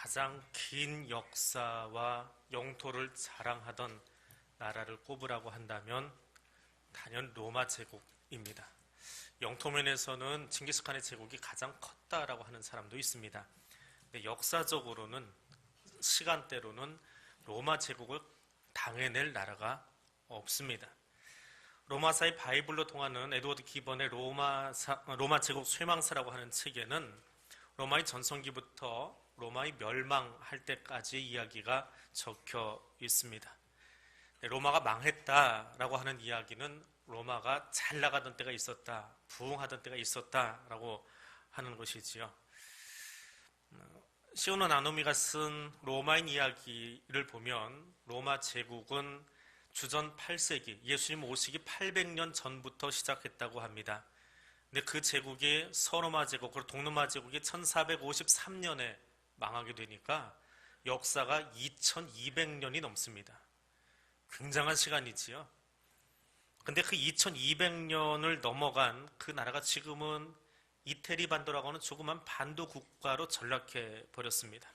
가장 긴 역사와 영토를 자랑하던 나라를 꼽으라고 한다면 단연 로마 제국입니다. 영토면에서는 징기스칸의 제국이 가장 컸다라고 하는 사람도 있습니다. 근데 역사적으로는 시간대로는 로마 제국을 당해낼 나라가 없습니다. 로마사의 바이블로 통하는 에드워드 기번의 로마 제국 쇠망사라고 하는 책에는 로마의 전성기부터 로마의 멸망할 때까지 이야기가 적혀 있습니다. 로마가 망했다라고 하는 이야기는 로마가 잘 나가던 때가 있었다, 부흥하던 때가 있었다라고 하는 것이지요. 시오노 나노미가 쓴 로마인 이야기를 보면 로마 제국은 주전 8세기, 예수님 오시기 800년 전부터 시작했다고 합니다. 근데 그 제국이 서로마 제국, 그리고 동로마 제국이 1453년에 망하게 되니까 역사가 2200년이 넘습니다. 굉장한 시간이지요. 근데 그 2200년을 넘어간 그 나라가 지금은 이태리 반도라고 하는 조그만 반도 국가로 전락해 버렸습니다.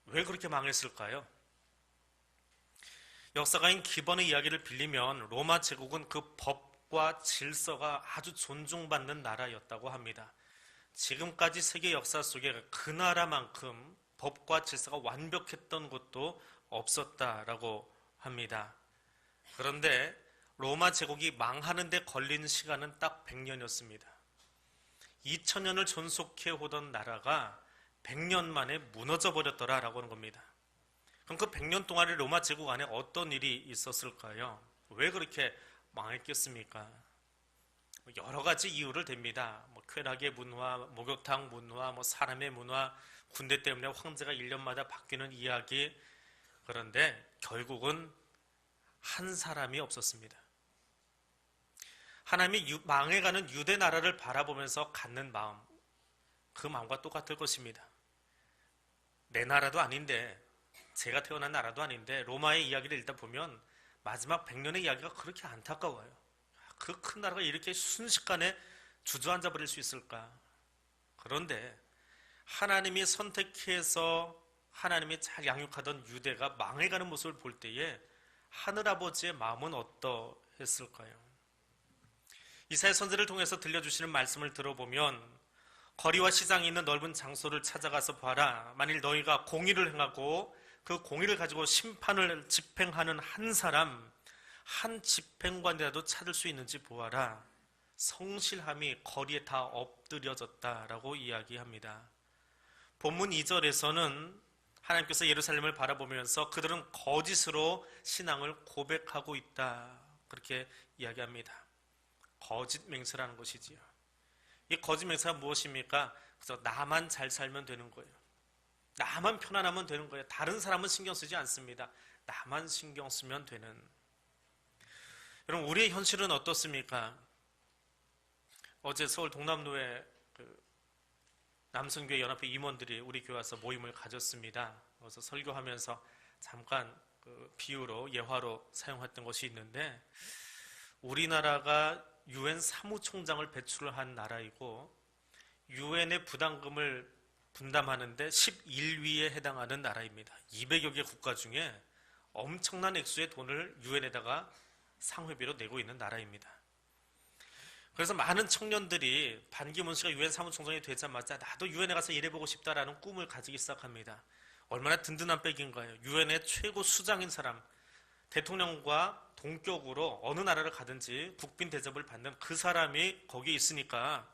왜 그렇게 망했을까요? 역사가인 기번의 이야기를 빌리면 로마 제국은 그 법과 질서가 아주 존중받는 나라였다고 합니다. 지금까지 세계 역사 속에 그 나라만큼 법과 질서가 완벽했던 곳도 없었다라고 합니다. 그런데 로마 제국이 망하는 데 걸린 시간은 딱 100년이었습니다. 2000년을 존속해 오던 나라가 100년 만에 무너져 버렸더라라고 하는 겁니다. 그럼 그 100년 동안의 로마 제국 안에 어떤 일이 있었을까요? 왜 그렇게 망했겠습니까? 여러 가지 이유를 댑니다. 쾌락의 문화, 목욕탕 문화, 사람의 문화, 군대 때문에 황제가 1년마다 바뀌는 이야기. 그런데 결국은 한 사람이 없었습니다. 하나님이 망해가는 유대 나라를 바라보면서 갖는 마음, 그 마음과 똑같을 것입니다. 내 나라도 아닌데, 제가 태어난 나라도 아닌데 로마의 이야기를 일단 보면 마지막 100년의 이야기가 그렇게 안타까워요. 그 큰 나라가 이렇게 순식간에 주저앉아 버릴 수 있을까? 그런데 하나님이 선택해서 하나님이 잘 양육하던 유대가 망해가는 모습을 볼 때에 하늘아버지의 마음은 어떠했을까요? 이사야 선지를 통해서 들려주시는 말씀을 들어보면 거리와 시장이 있는 넓은 장소를 찾아가서 봐라. 만일 너희가 공의를 행하고 그 공의를 가지고 심판을 집행하는 한 사람, 한 집행관이라도 찾을 수 있는지 보아라. 성실함이 거리에 다 엎드려졌다라고 이야기합니다. 본문 2절에서는 하나님께서 예루살렘을 바라보면서 그들은 거짓으로 신앙을 고백하고 있다, 그렇게 이야기합니다. 거짓 맹세라는 것이지요. 이 거짓 맹세가 무엇입니까? 그래서 나만 잘 살면 되는 거예요. 나만 편안하면 되는 거예요. 다른 사람은 신경 쓰지 않습니다. 나만 신경 쓰면 되는. 여러분, 우리의 현실은 어떻습니까? 어제 서울 동남로에 남성교회 연합회 임원들이 우리 교회 와서 모임을 가졌습니다. 그래서 설교하면서 잠깐 비유로 예화로 사용했던 것이 있는데, 우리나라가 UN 사무총장을 배출한 나라이고 UN의 부담금을 분담하는데 11위에 해당하는 나라입니다. 200여 개 국가 중에 엄청난 액수의 돈을 UN에다가 상회비로 내고 있는 나라입니다. 그래서 많은 청년들이 반기문 씨가 UN 사무총장이 되자마자 나도 UN에 가서 일해보고 싶다라는 꿈을 가지기 시작합니다. 얼마나 든든한 백인가요? UN의 최고 수장인 사람, 대통령과 동격으로 어느 나라를 가든지 국빈 대접을 받는 그 사람이 거기에 있으니까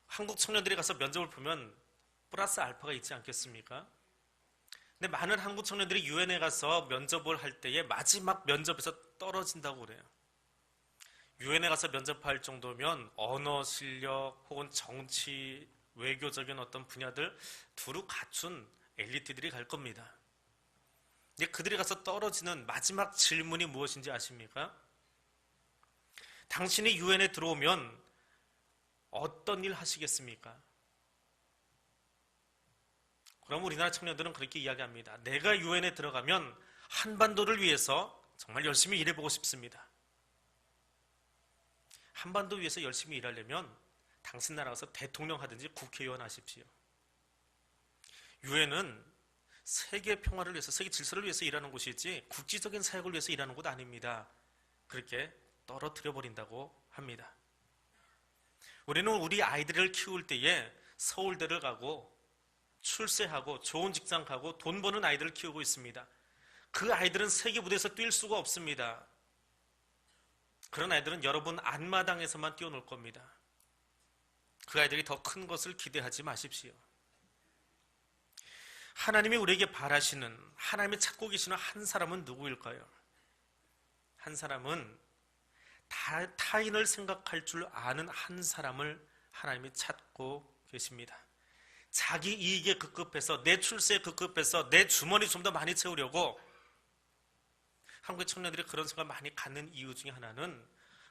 한국 청년들이 가서 면접을 보면 플러스 알파가 있지 않겠습니까? 근데 많은 한국 청년들이 유엔에 가서 면접을 할 때에 마지막 면접에서 떨어진다고 그래요. 유엔에 가서 면접할 정도면 언어 실력 혹은 정치, 외교적인 어떤 분야들 두루 갖춘 엘리트들이 갈 겁니다. 근데 그들이 가서 떨어지는 마지막 질문이 무엇인지 아십니까? 당신이 유엔에 들어오면 어떤 일 하시겠습니까? 그럼 우리나라 청년들은 그렇게 이야기합니다. 내가 유엔에 들어가면 한반도를 위해서 정말 열심히 일해보고 싶습니다. 한반도 위해서 열심히 일하려면 당신 나라 가서 대통령 하든지 국회의원 하십시오. 유엔은 세계 평화를 위해서, 세계 질서를 위해서 일하는 곳이지 국지적인 사역을 위해서 일하는 곳 아닙니다. 그렇게 떨어뜨려 버린다고 합니다. 우리는 우리 아이들을 키울 때에 서울대를 가고 출세하고 좋은 직장 가고 돈 버는 아이들을 키우고 있습니다. 그 아이들은 세계 무대에서 뛸 수가 없습니다. 그런 아이들은 여러분 앞마당에서만 뛰어놀 겁니다. 그 아이들이 더 큰 것을 기대하지 마십시오. 하나님이 우리에게 바라시는, 하나님이 찾고 계시는 한 사람은 누구일까요? 한 사람은 타인을 생각할 줄 아는 한 사람을 하나님이 찾고 계십니다. 자기 이익에 급급해서, 내 출세에 급급해서 내 주머니 좀 더 많이 채우려고 한국의 청년들이 그런 생각을 많이 갖는 이유 중에 하나는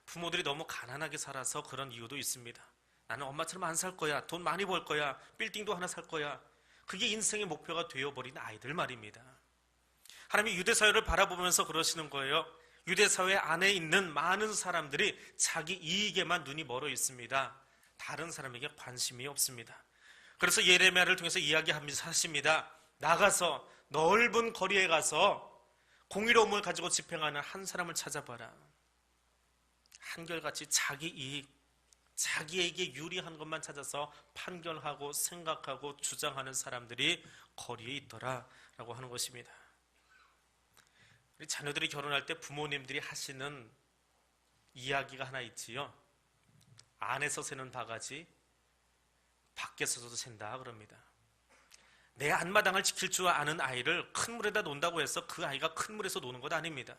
부모들이 너무 가난하게 살아서 그런 이유도 있습니다. 나는 엄마처럼 안 살 거야, 돈 많이 벌 거야, 빌딩도 하나 살 거야. 그게 인생의 목표가 되어버린 아이들 말입니다. 하나님이 유대사회를 바라보면서 그러시는 거예요. 유대사회 안에 있는 많은 사람들이 자기 이익에만 눈이 멀어 있습니다. 다른 사람에게 관심이 없습니다. 그래서 예레미야를 통해서 이야기하십니다. 나가서 넓은 거리에 가서 공의로움을 가지고 집행하는 한 사람을 찾아봐라. 한결같이 자기 이익, 자기에게 유리한 것만 찾아서 판결하고 생각하고 주장하는 사람들이 거리에 있더라라고 하는 것입니다. 우리 자녀들이 결혼할 때 부모님들이 하시는 이야기가 하나 있지요. 안에서 새는 바가지 밖에서도 샌다 그럽니다. 내 앞마당을 지킬 줄 아는 아이를 큰 물에다 놓는다고 해서 그 아이가 큰 물에서 노는 것 아닙니다.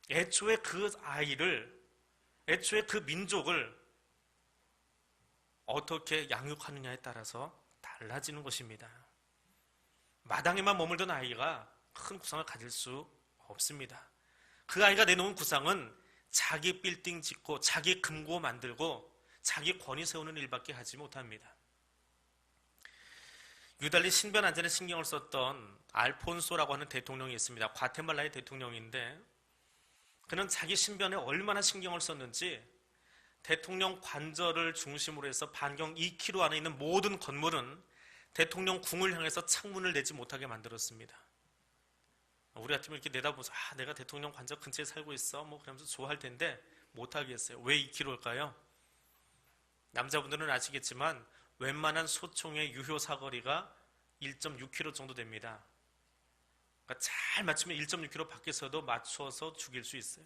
애초에 그 아이를, 애초에 그 민족을 어떻게 양육하느냐에 따라서 달라지는 것입니다. 마당에만 머물던 아이가 큰 구상을 가질 수 없습니다. 그 아이가 내놓은 구상은 자기 빌딩 짓고 자기 금고 만들고 자기 권위 세우는 일밖에 하지 못합니다. 유달리 신변 안전에 신경을 썼던 알폰소라고 하는 대통령이 있습니다. 과테말라의 대통령인데 그는 자기 신변에 얼마나 신경을 썼는지 대통령 관저를 중심으로 해서 반경 2km 안에 있는 모든 건물은 대통령 궁을 향해서 창문을 내지 못하게 만들었습니다. 우리 같으면 이렇게 내다보면서 내가 대통령 관저 근처에 살고 있어 뭐 그러면서 좋아할 텐데 못하겠어요. 왜 2km일까요? 남자분들은 아시겠지만 웬만한 소총의 유효 사거리가 1.6km 정도 됩니다. 그러니까 잘 맞추면 1.6km 밖에서도 맞춰서 죽일 수 있어요.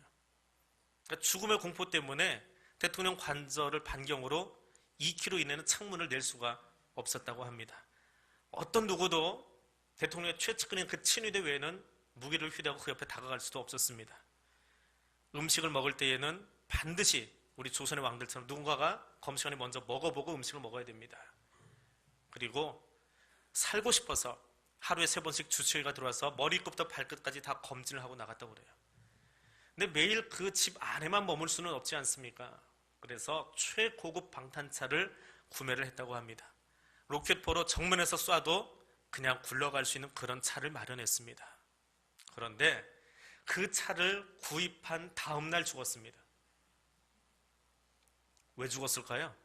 그러니까 죽음의 공포 때문에 대통령 관저를 반경으로 2km 이내는 창문을 낼 수가 없었다고 합니다. 어떤 누구도 대통령의 최측근인 그 친위대 외에는 무기를 휴대하고 그 옆에 다가갈 수도 없었습니다. 음식을 먹을 때에는 반드시 우리 조선의 왕들처럼 누군가가 검시관에 먼저 먹어보고 음식을 먹어야 됩니다. 그리고 살고 싶어서 하루에 3번씩 주치의가 들어와서 머리끝부터 발끝까지 다 검진을 하고 나갔다고 그래요. 근데 매일 그 집 안에만 머물 수는 없지 않습니까? 그래서 최고급 방탄차를 구매를 했다고 합니다. 로켓포로 정면에서 쏴도 그냥 굴러갈 수 있는 그런 차를 마련했습니다. 그런데 그 차를 구입한 다음 날 죽었습니다. 왜 죽었을까요?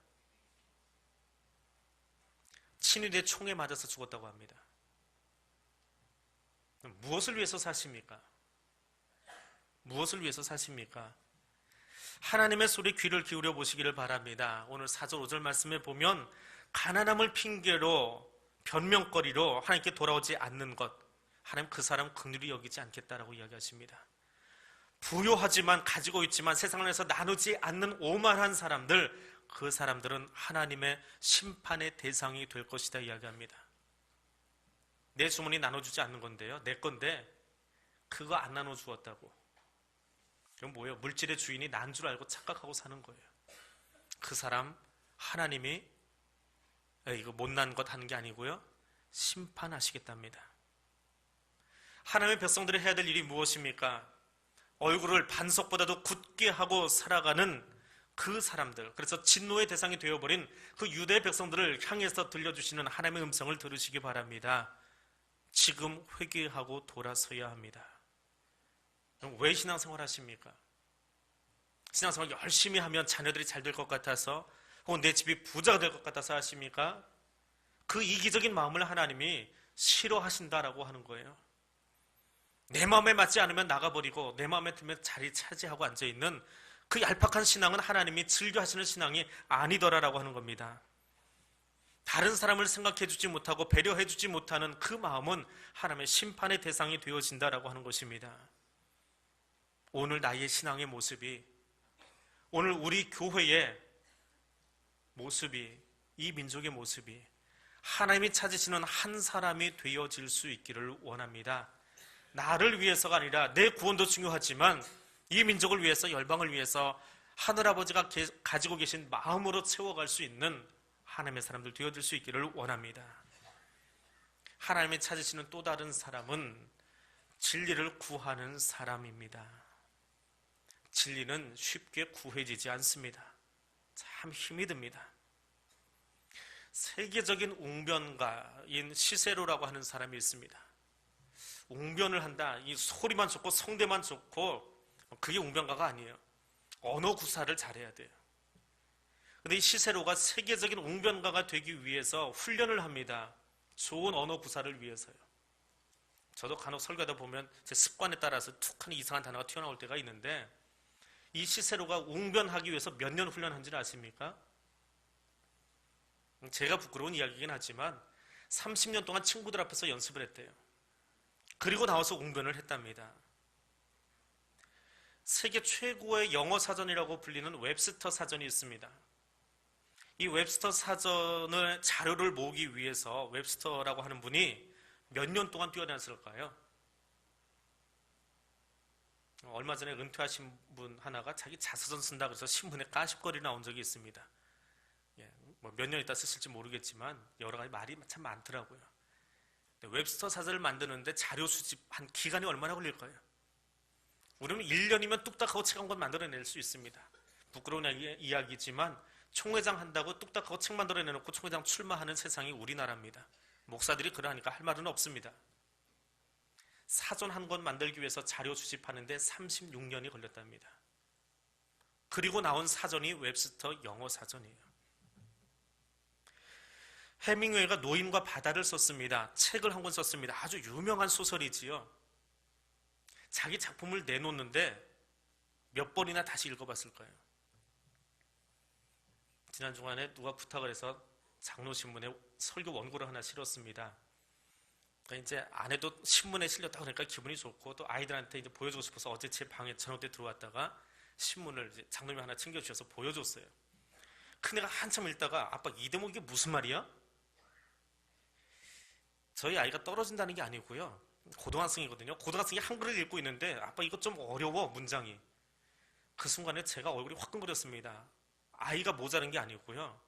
친위대 총에 맞아서 죽었다고 합니다. 무엇을 위해서 사십니까? 무엇을 위해서 사십니까? 하나님의 소리 귀를 기울여 보시기를 바랍니다. 오늘 4절 5절 말씀에 보면 가난함을 핑계로 변명거리로 하나님께 돌아오지 않는 것, 하나님 그 사람 긍휼히 여기지 않겠다라고 이야기하십니다. 부요하지만 가지고 있지만 세상을 해서 나누지 않는 오만한 사람들, 그 사람들은 하나님의 심판의 대상이 될 것이다 이야기합니다. 내 주머니 나눠주지 않는 건데요, 내 건데 그거 안 나눠주었다고. 그럼 뭐예요? 물질의 주인이 난 줄 알고 착각하고 사는 거예요. 그 사람 하나님이 이거 못난 것 하는 게 아니고요, 심판하시겠답니다. 하나님의 백성들이 해야 될 일이 무엇입니까? 얼굴을 반석보다도 굳게 하고 살아가는 그 사람들, 그래서 진노의 대상이 되어버린 그 유대 백성들을 향해서 들려주시는 하나님의 음성을 들으시기 바랍니다. 지금 회개하고 돌아서야 합니다. 왜 신앙생활 하십니까? 신앙생활 열심히 하면 자녀들이 잘 될 것 같아서, 혹은 내 집이 부자가 될 것 같아서 하십니까? 그 이기적인 마음을 하나님이 싫어하신다라고 하는 거예요. 내 마음에 맞지 않으면 나가버리고 내 마음에 들면 자리 차지하고 앉아있는 그 얄팍한 신앙은 하나님이 즐겨하시는 신앙이 아니더라라고 하는 겁니다. 다른 사람을 생각해주지 못하고 배려해주지 못하는 그 마음은 하나님의 심판의 대상이 되어진다라고 하는 것입니다. 오늘 나의 신앙의 모습이, 오늘 우리 교회의 모습이, 이 민족의 모습이 하나님이 찾으시는 한 사람이 되어질 수 있기를 원합니다. 나를 위해서가 아니라 내 구원도 중요하지만 이 민족을 위해서, 열방을 위해서 하늘아버지가 가지고 계신 마음으로 채워갈 수 있는 하나님의 사람들 되어질 수 있기를 원합니다. 하나님이 찾으시는 또 다른 사람은 진리를 구하는 사람입니다. 진리는 쉽게 구해지지 않습니다. 참 힘이 듭니다. 세계적인 웅변가인 시세로라고 하는 사람이 있습니다. 웅변을 한다, 이 소리만 좋고 성대만 좋고 그게 웅변가가 아니에요. 언어 구사를 잘해야 돼요. 근데 이 시세로가 세계적인 웅변가가 되기 위해서 훈련을 합니다. 좋은 언어 구사를 위해서요. 저도 간혹 설교하다 보면 제 습관에 따라서 툭 하는 이상한 단어가 튀어나올 때가 있는데, 이 시세로가 웅변하기 위해서 몇 년 훈련한지는 아십니까? 제가 부끄러운 이야기이긴 하지만 30년 동안 친구들 앞에서 연습을 했대요. 그리고 나와서 웅변을 했답니다. 세계 최고의 영어 사전이라고 불리는 웹스터 사전이 있습니다. 이 웹스터 사전의 자료를 모으기 위해서 웹스터라고 하는 분이 몇 년 동안 뛰어다녔을까요? 얼마 전에 은퇴하신 분 하나가 자기 자서전 쓴다 그래서 신문에 까십거리 나온 적이 있습니다. 뭐 몇 년 있다 쓰실지 모르겠지만 여러 가지 말이 참 많더라고요. 웹스터 사전을 만드는데 자료 수집한 기간이 얼마나 걸릴까요? 우리는 1년이면 뚝딱하고 책 한 권 만들어낼 수 있습니다. 부끄러운 이야기지만 총회장 한다고 뚝딱하고 책 만들어내놓고 총회장 출마하는 세상이 우리나라입니다. 목사들이 그러하니까 할 말은 없습니다. 사전 한 권 만들기 위해서 자료 수집하는데 36년이 걸렸답니다. 그리고 나온 사전이 웹스터 영어 사전이에요. 해밍웨이가 노인과 바다를 썼습니다. 책을 한 권 썼습니다. 아주 유명한 소설이지요. 자기 작품을 내놓는데 몇 번이나 다시 읽어봤을까요? 지난 주간에 누가 부탁을 해서 장로신문에 설교 원고를 하나 실었습니다. 그러니까 이제 아내도 신문에 실렸다 그러니까 기분이 좋고 또 아이들한테 이제 보여주고 싶어서 어제 제 방에 저녁 때 들어왔다가 신문을 이제 장로님이 하나 챙겨주셔서 보여줬어요. 큰애가 한참 읽다가 아빠 이 대목 이게 무슨 말이야? 저희 아이가 떨어진다는 게 아니고요. 고등학생이거든요. 고등학생이 한글을 읽고 있는데 아빠 이거 좀 어려워 문장이. 그 순간에 제가 얼굴이 화끈거렸습니다. 아이가 모자란 게 아니고요.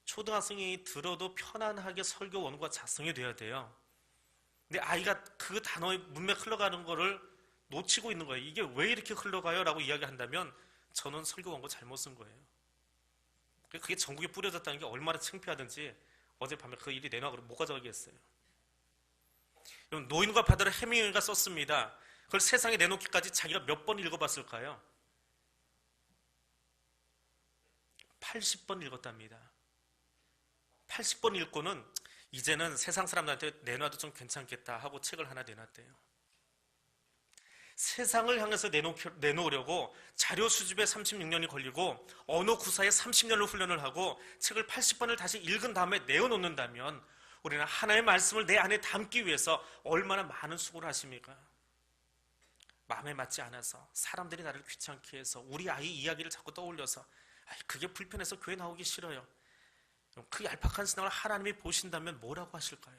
초등학생이 들어도 편안하게 설교 원고가 작성이 돼야 돼요. 근데 아이가 그 단어의 문맥 흘러가는 거를 놓치고 있는 거예요. 이게 왜 이렇게 흘러가요? 라고 이야기한다면 저는 설교 원고 잘못 쓴 거예요. 그게 전국에 뿌려졌다는 게 얼마나 창피하든지 어젯밤에 그 일이 내놔 그러면 못 가져가게 했어요. 노인과 바다를 해밍웨이가 썼습니다. 그걸 세상에 내놓기까지 자기가 몇 번 읽어봤을까요? 80번 읽었답니다. 80번 읽고는 이제는 세상 사람들한테 내놔도 좀 괜찮겠다 하고 책을 하나 내놨대요. 세상을 향해서 내놓으려고 자료 수집에 36년이 걸리고 언어 구사에 30년을 훈련을 하고 책을 80번을 다시 읽은 다음에 내어놓는다면 우리는 하나님의 말씀을 내 안에 담기 위해서 얼마나 많은 수고를 하십니까? 마음에 맞지 않아서 사람들이 나를 귀찮게 해서 우리 아이 이야기를 자꾸 떠올려서 그게 불편해서 교회 나오기 싫어요. 그 얄팍한 신앙을 하나님이 보신다면 뭐라고 하실까요?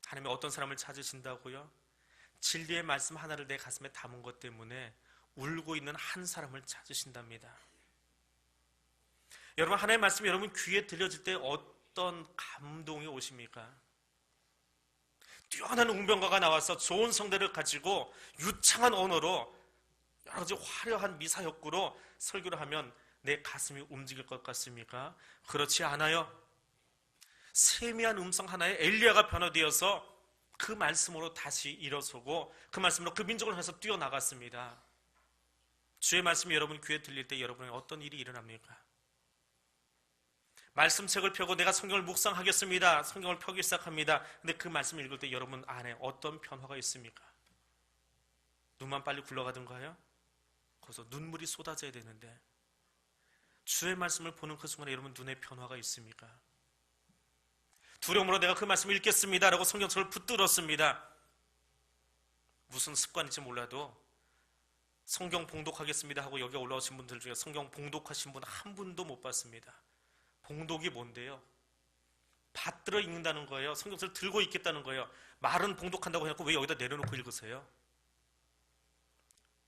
하나님이 어떤 사람을 찾으신다고요? 진리의 말씀 하나를 내 가슴에 담은 것 때문에 울고 있는 한 사람을 찾으신답니다. 여러분, 하나님의 말씀이 여러분 귀에 들려질 때 어떤 감동이 오십니까? 뛰어난 웅변가가 나와서 좋은 성대를 가지고 유창한 언어로 여러 가지 화려한 미사역구로 설교를 하면 내 가슴이 움직일 것 같습니까? 그렇지 않아요. 세미한 음성 하나에 엘리야가 변화되어서 그 말씀으로 다시 일어서고 그 말씀으로 그 민족을 향해서 뛰어나갔습니다. 주의 말씀이 여러분 귀에 들릴 때 여러분의 어떤 일이 일어납니까? 말씀책을 펴고 내가 성경을 묵상하겠습니다. 성경을 펴기 시작합니다. 근데 그 말씀을 읽을 때 여러분 안에 어떤 변화가 있습니까? 눈만 빨리 굴러가던가요? 거기서 눈물이 쏟아져야 되는데 주의 말씀을 보는 그 순간에 여러분 눈에 변화가 있습니까? 두려움으로 내가 그 말씀을 읽겠습니다 라고 성경책을 붙들었습니다. 무슨 습관인지 몰라도 성경 봉독하겠습니다 하고 여기 올라오신 분들 중에 성경 봉독하신 분 한 분도 못 봤습니다. 봉독이 뭔데요? 받들어 읽는다는 거예요. 성경책을 들고 읽겠다는 거예요. 말은 봉독한다고 해놓고 왜 여기다 내려놓고 읽으세요?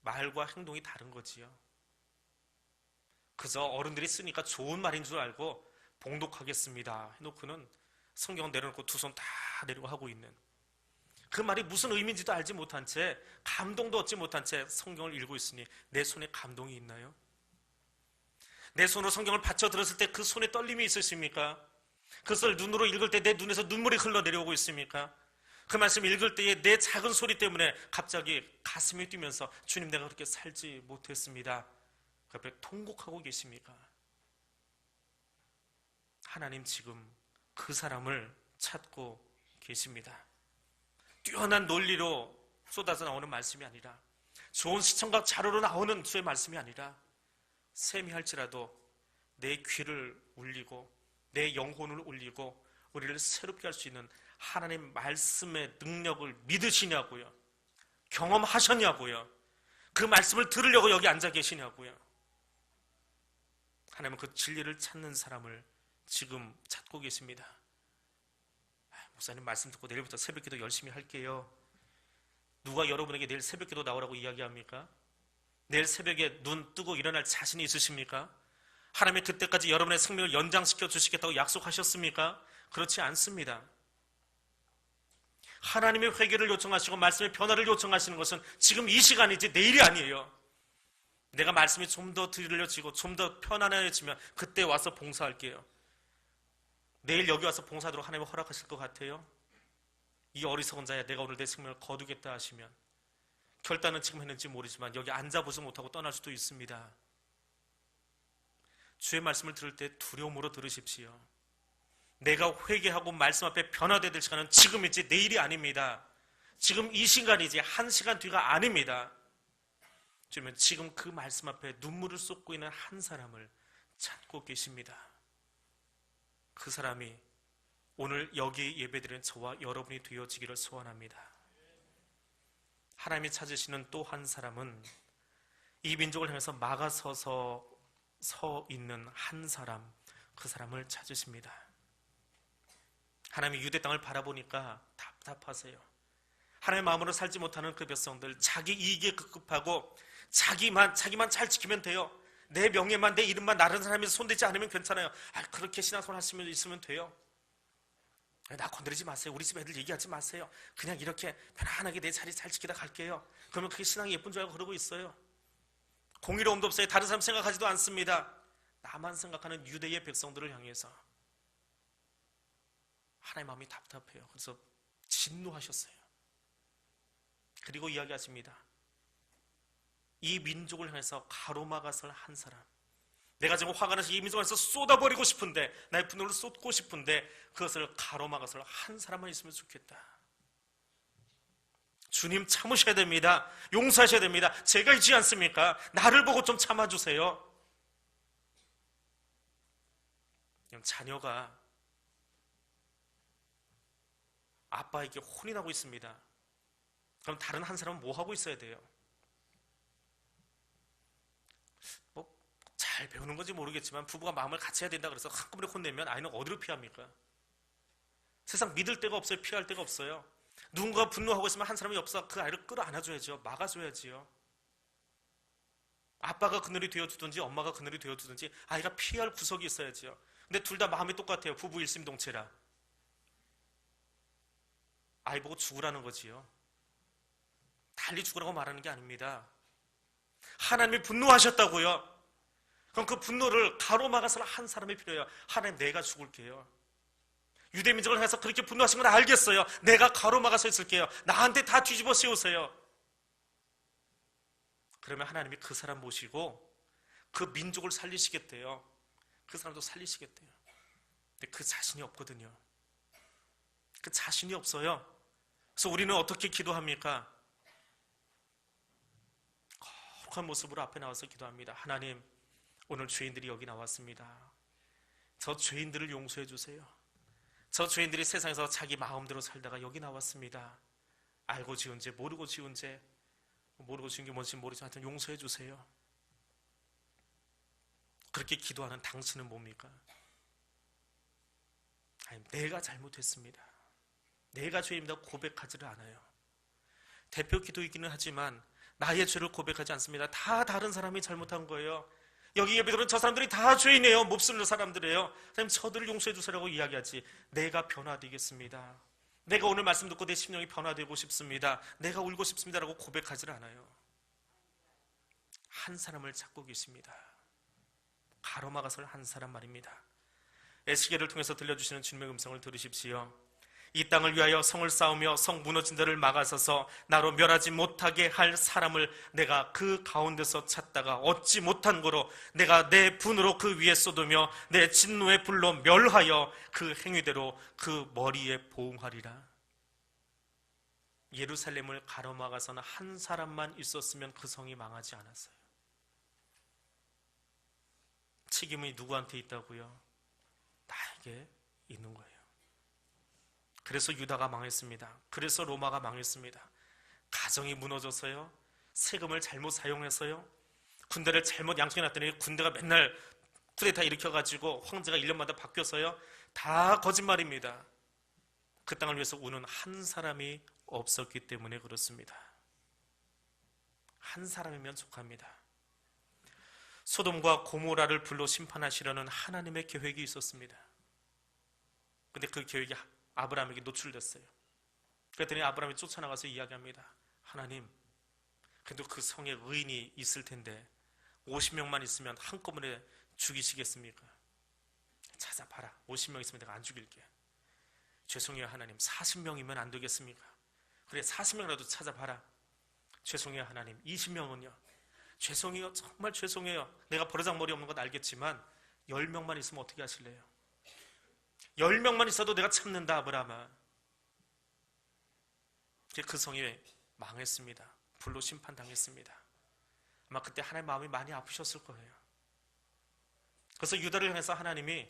말과 행동이 다른 거지요. 그저 어른들이 쓰니까 좋은 말인 줄 알고 봉독하겠습니다 해놓고는 성경 내려놓고 두 손 다 내리고 하고 있는, 그 말이 무슨 의미인지도 알지 못한 채, 감동도 얻지 못한 채 성경을 읽고 있으니 내 손에 감동이 있나요? 내 손으로 성경을 받쳐 들었을 때 그 손에 떨림이 있으십니까? 그것을 눈으로 읽을 때 내 눈에서 눈물이 흘러내려오고 있습니까? 그 말씀 읽을 때에 내 작은 소리 때문에 갑자기 가슴이 뛰면서 주님 내가 그렇게 살지 못했습니다, 그 앞에 통곡하고 계십니까? 하나님 지금 그 사람을 찾고 계십니다. 뛰어난 논리로 쏟아져 나오는 말씀이 아니라, 좋은 시청각 자료로 나오는 주의 말씀이 아니라, 세미할지라도 내 귀를 울리고 내 영혼을 울리고 우리를 새롭게 할 수 있는 하나님 말씀의 능력을 믿으시냐고요? 경험하셨냐고요? 그 말씀을 들으려고 여기 앉아 계시냐고요? 하나님은 그 진리를 찾는 사람을 지금 찾고 계십니다. 목사님 말씀 듣고 내일부터 새벽기도 열심히 할게요. 누가 여러분에게 내일 새벽기도 나오라고 이야기합니까? 내일 새벽에 눈 뜨고 일어날 자신이 있으십니까? 하나님이 그때까지 여러분의 생명을 연장시켜 주시겠다고 약속하셨습니까? 그렇지 않습니다. 하나님의 회개를 요청하시고 말씀의 변화를 요청하시는 것은 지금 이 시간이지 내일이 아니에요. 내가 말씀이 좀 더 들려지고 좀 더 편안해지면 그때 와서 봉사할게요. 내일 여기 와서 봉사하도록 하나님이 허락하실 것 같아요? 이 어리석은 자야, 내가 오늘 내 생명을 거두겠다 하시면 결단은 지금 했는지 모르지만 여기 앉아보지 못하고 떠날 수도 있습니다. 주의 말씀을 들을 때 두려움으로 들으십시오. 내가 회개하고 말씀 앞에 변화되야 될 시간은 지금이지 내일이 아닙니다. 지금 이 시간이지 한 시간 뒤가 아닙니다. 주님은 지금 그 말씀 앞에 눈물을 쏟고 있는 한 사람을 찾고 계십니다. 그 사람이 오늘 여기 예배드리는 저와 여러분이 되어지기를 소원합니다. 하나님이 찾으시는 또 한 사람은 이 민족을 향해서 막아서서 서 있는 한 사람, 그 사람을 찾으십니다. 하나님이 유대 땅을 바라보니까 답답하세요. 하나님의 마음으로 살지 못하는 그 백성들, 자기 이익에 급급하고 자기만 잘 지키면 돼요. 내 명예만, 내 이름만 다른 사람이 손대지 않으면 괜찮아요. 그렇게 신앙생활 하시면 있으면 돼요. 나 건드리지 마세요. 우리 집 애들 얘기하지 마세요. 그냥 이렇게 편안하게 내 자리 잘 지키다 갈게요. 그러면 그게 신앙이 예쁜 줄 알고 그러고 있어요. 공의로움도 없어요. 다른 사람 생각하지도 않습니다. 나만 생각하는 유대의 백성들을 향해서 하나님의 마음이 답답해요. 그래서 진노하셨어요. 그리고 이야기하십니다. 이 민족을 향해서 가로막아설 한 사람, 내가 지금 화가 나서 이 민족을 향해서 쏟아버리고 싶은데, 나의 분노를 쏟고 싶은데 그것을 가로막아설 한 사람만 있으면 좋겠다. 주님 참으셔야 됩니다. 용서하셔야 됩니다. 제가 있지 않습니까? 나를 보고 좀 참아주세요. 자녀가 아빠에게 혼이 나고 있습니다. 그럼 다른 한 사람은 뭐 하고 있어야 돼요? 잘 배우는 건지 모르겠지만 부부가 마음을 같이 해야 된다 그래서 한꺼번에 혼내면 아이는 어디로 피합니까? 세상 믿을 데가 없어요. 피할 데가 없어요. 누군가 분노하고 있으면 한 사람이 없어 그 아이를 끌어안아줘야죠. 막아줘야지요. 아빠가 그늘이 되어주든지 엄마가 그늘이 되어주든지 아이가 피할 구석이 있어야지요. 근데 둘 다 마음이 똑같아요. 부부 일심동체라. 아이 보고 죽으라는 거지요. 달리 죽으라고 말하는 게 아닙니다. 하나님이 분노하셨다고요. 그럼 그 분노를 가로막아서 한 사람이 필요해요. 하나님, 내가 죽을게요. 유대민족을 향해서 그렇게 분노하신 건 알겠어요. 내가 가로막아서 있을게요. 나한테 다 뒤집어 씌우세요. 그러면 하나님이 그 사람 모시고 그 민족을 살리시겠대요. 그 사람도 살리시겠대요. 근데 그 자신이 없거든요. 그 자신이 없어요. 그래서 우리는 어떻게 기도합니까? 거룩한 모습으로 앞에 나와서 기도합니다. 하나님, 오늘 죄인들이 여기 나왔습니다. 저 죄인들을 용서해 주세요. 저 죄인들이 세상에서 자기 마음대로 살다가 여기 나왔습니다. 알고 지은 죄, 모르고 지은 죄, 모르고 지은 게 뭔지 모르지만 하여튼 용서해 주세요. 그렇게 기도하는 당신은 뭡니까? 아니, 내가 잘못했습니다. 내가 죄입니다. 고백하지를 않아요. 대표 기도이기는 하지만 나의 죄를 고백하지 않습니다. 다 다른 사람이 잘못한 거예요. 여기 예배드리는 저 사람들이 다 죄인이에요. 몹쓸 사람들이에요. 하나님, 저들을 용서해 주세요라고 이야기하지, 내가 변화되겠습니다. 내가 오늘 말씀 듣고 내 심령이 변화되고 싶습니다. 내가 울고 싶습니다라고 고백하지 않아요. 한 사람을 찾고 계십니다. 가로막아설 한 사람 말입니다. 에스겔을 통해서 들려주시는 주님의 음성을 들으십시오. 이 땅을 위하여 성을 쌓으며 성 무너진 데를 막아서서 나로 멸하지 못하게 할 사람을 내가 그 가운데서 찾다가 얻지 못한 고로 내가 내 분으로 그 위에 쏟으며 내 진노의 불로 멸하여 그 행위대로 그 머리에 보응하리라. 예루살렘을 가로막아서는 한 사람만 있었으면 그 성이 망하지 않았어요. 책임이 누구한테 있다고요? 나에게 있는 거예요. 그래서 유다가 망했습니다. 그래서 로마가 망했습니다. 가정이 무너져서요, 세금을 잘못 사용해서요, 군대를 잘못 양성해놨더니 군대가 맨날 쿠데타 일으켜가지고 황제가 1년마다 바뀌어서요, 다 거짓말입니다. 그 땅을 위해서 우는 한 사람이 없었기 때문에 그렇습니다. 한 사람이면 족합니다. 소돔과 고모라를 불로 심판하시려는 하나님의 계획이 있었습니다. 근데 그 계획이 아브라함에게 노출됐어요. 그랬더니 아브라함이 쫓아나가서 이야기합니다. 하나님, 그래도 그 성에 의인이 있을 텐데 50명만 있으면 한꺼번에 죽이시겠습니까? 찾아봐라. 50명 있으면 내가 안 죽일게. 죄송해요 하나님, 40명이면 안 되겠습니까? 그래, 40명이라도 찾아봐라. 죄송해요 하나님, 20명은요? 죄송해요, 정말 죄송해요. 내가 버르장머리 없는 건 알겠지만 10명만 있으면 어떻게 하실래요? 10명만 있어도 내가 참는다 아브라함아. 그 성이 망했습니다. 불로 심판당했습니다. 아마 그때 하나님 마음이 많이 아프셨을 거예요. 그래서 유다를 향해서 하나님이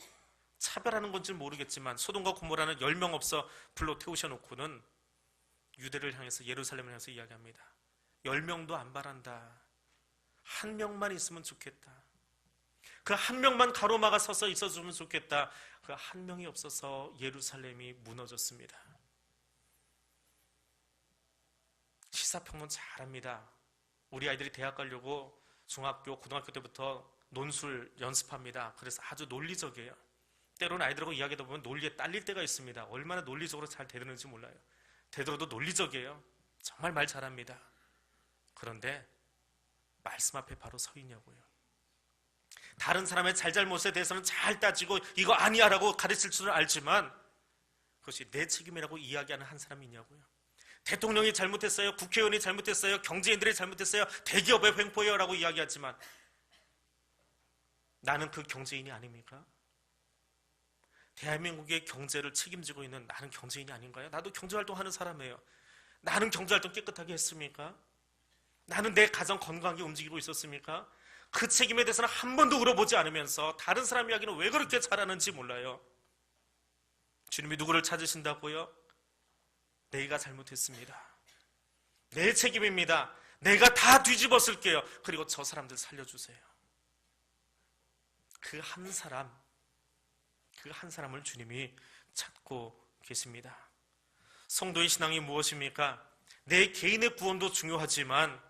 차별하는 건지 모르겠지만 소돔과 고모라는 10명 없어 불로 태우셔놓고는 유대를 향해서, 예루살렘을 향해서 이야기합니다. 10명도 안 바란다. 한 명만 있으면 좋겠다. 그 한 명만 가로막아 서서 있어주면 좋겠다. 그 한 명이 없어서 예루살렘이 무너졌습니다. 시사평론 잘합니다. 우리 아이들이 대학 가려고 중학교, 고등학교 때부터 논술 연습합니다. 그래서 아주 논리적이에요. 때로는 아이들하고 이야기하다 보면 논리에 딸릴 때가 있습니다. 얼마나 논리적으로 잘 되드는지 몰라요. 되도록도 논리적이에요. 정말 말 잘합니다. 그런데 말씀 앞에 바로 서 있냐고요. 다른 사람의 잘잘못에 대해서는 잘 따지고 이거 아니야 라고 가르칠 줄은 알지만 그것이 내 책임이라고 이야기하는 한 사람이 있냐고요. 대통령이 잘못했어요, 국회의원이 잘못했어요, 경제인들이 잘못했어요, 대기업의 횡포예요 라고 이야기하지만 나는 그 경제인이 아닙니까? 대한민국의 경제를 책임지고 있는 나는 경제인이 아닌가요? 나도 경제활동하는 사람이에요. 나는 경제활동 깨끗하게 했습니까? 나는 내 가정 건강하게 움직이고 있었습니까? 그 책임에 대해서는 한 번도 물어보지 않으면서 다른 사람 이야기는 왜 그렇게 잘하는지 몰라요. 주님이 누구를 찾으신다고요? 내가 잘못했습니다. 내 책임입니다. 내가 다 뒤집어 쓸게요. 그리고 저 사람들 살려주세요. 그 한 사람을 주님이 찾고 계십니다. 성도의 신앙이 무엇입니까? 내 개인의 구원도 중요하지만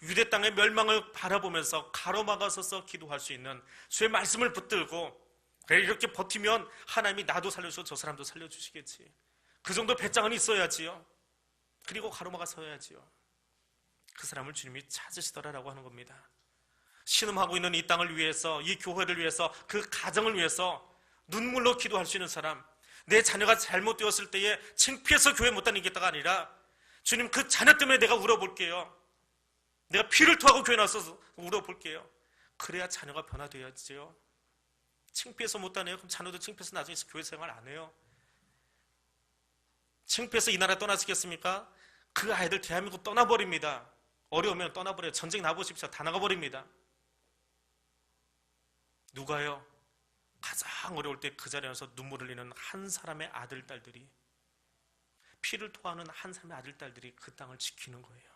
유대 땅의 멸망을 바라보면서 가로막아서서 기도할 수 있는 주의 말씀을 붙들고 그래, 이렇게 버티면 하나님이 나도 살려주시고 저 사람도 살려주시겠지. 그 정도 배짱은 있어야지요. 그리고 가로막아 서야지요. 그 사람을 주님이 찾으시더라라고 하는 겁니다. 신음하고 있는 이 땅을 위해서, 이 교회를 위해서, 그 가정을 위해서 눈물로 기도할 수 있는 사람, 내 자녀가 잘못되었을 때에 창피해서 교회 못 다니겠다가 아니라 주님, 그 자녀 때문에 내가 울어볼게요. 내가 피를 토하고 교회 나와서 울어볼게요. 그래야 자녀가 변화되어야지요. 창피해서 못 다녀요? 그럼 자녀도 창피해서 나중에 교회 생활 안 해요. 창피해서 이 나라 떠나시겠습니까? 그 아이들 대한민국 떠나버립니다. 어려우면 떠나버려요. 전쟁 나보십시오. 다 나가버립니다. 누가요? 가장 어려울 때 그 자리에서 눈물 흘리는 한 사람의 아들, 딸들이, 피를 토하는 한 사람의 아들, 딸들이 그 땅을 지키는 거예요.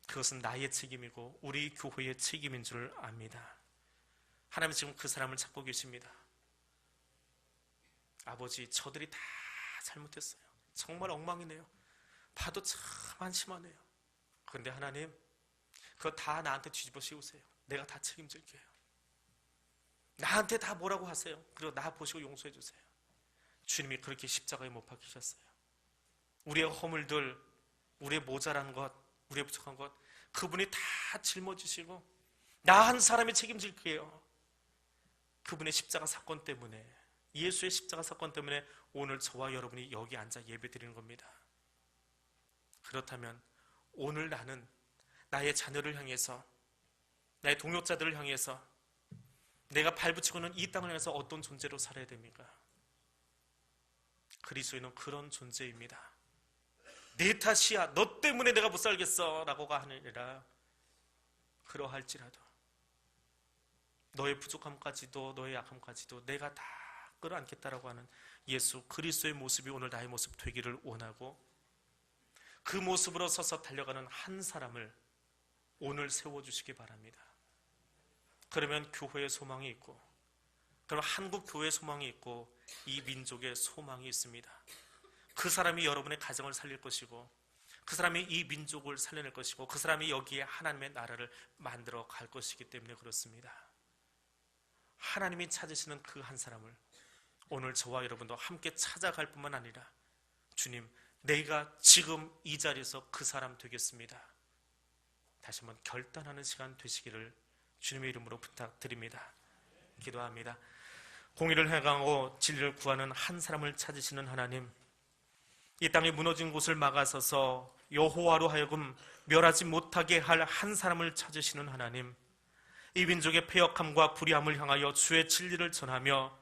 그것은 나의 책임이고 우리 교회의 책임인 줄 압니다. 하나님은 지금 그 사람을 찾고 계십니다. 아버지, 저들이 다 잘못했어요. 정말 엉망이네요. 봐도 참 한심하네요. 그런데 하나님, 그거 다 나한테 뒤집어 씌우세요. 내가 다 책임질게요. 나한테 다 뭐라고 하세요. 그리고 나 보시고 용서해 주세요. 주님이 그렇게 십자가에 못 박히셨어요. 우리의 허물들, 우리의 모자란 것, 우리의 부족한 것, 그분이 다 짊어지시고 나 한 사람이 책임질게요. 그분의 십자가 사건 때문에, 예수의 십자가 사건 때문에 오늘 저와 여러분이 여기 앉아 예배 드리는 겁니다. 그렇다면 오늘 나는 나의 자녀를 향해서, 나의 동역자들을 향해서, 내가 발붙이고는 이 땅을 향해서 어떤 존재로 살아야 됩니까? 그리스도인은 그런 존재입니다. 내 탓이야, 너 때문에 내가 못 살겠어 라고가 아니라, 그러할지라도 너의 부족함까지도 너의 약함까지도 내가 다 끌어안겠다라고 하는 예수 그리스도의 모습이 오늘 나의 모습 되기를 원하고, 그 모습으로 서서 달려가는 한 사람을 오늘 세워주시기 바랍니다. 그러면 교회의 소망이 있고, 그럼 한국 교회의 소망이 있고, 이 민족의 소망이 있습니다. 그 사람이 여러분의 가정을 살릴 것이고, 그 사람이 이 민족을 살려낼 것이고, 그 사람이 여기에 하나님의 나라를 만들어 갈 것이기 때문에 그렇습니다. 하나님이 찾으시는 그 한 사람을 오늘 저와 여러분도 함께 찾아갈 뿐만 아니라, 주님, 내가 지금 이 자리에서 그 사람 되겠습니다, 다시 한번 결단하는 시간 되시기를 주님의 이름으로 부탁드립니다. 기도합니다. 공의를 행하고 진리를 구하는 한 사람을 찾으시는 하나님, 이 땅이 무너진 곳을 막아서서 여호와로 하여금 멸하지 못하게 할 한 사람을 찾으시는 하나님, 이 민족의 패역함과 불의함을 향하여 주의 진리를 전하며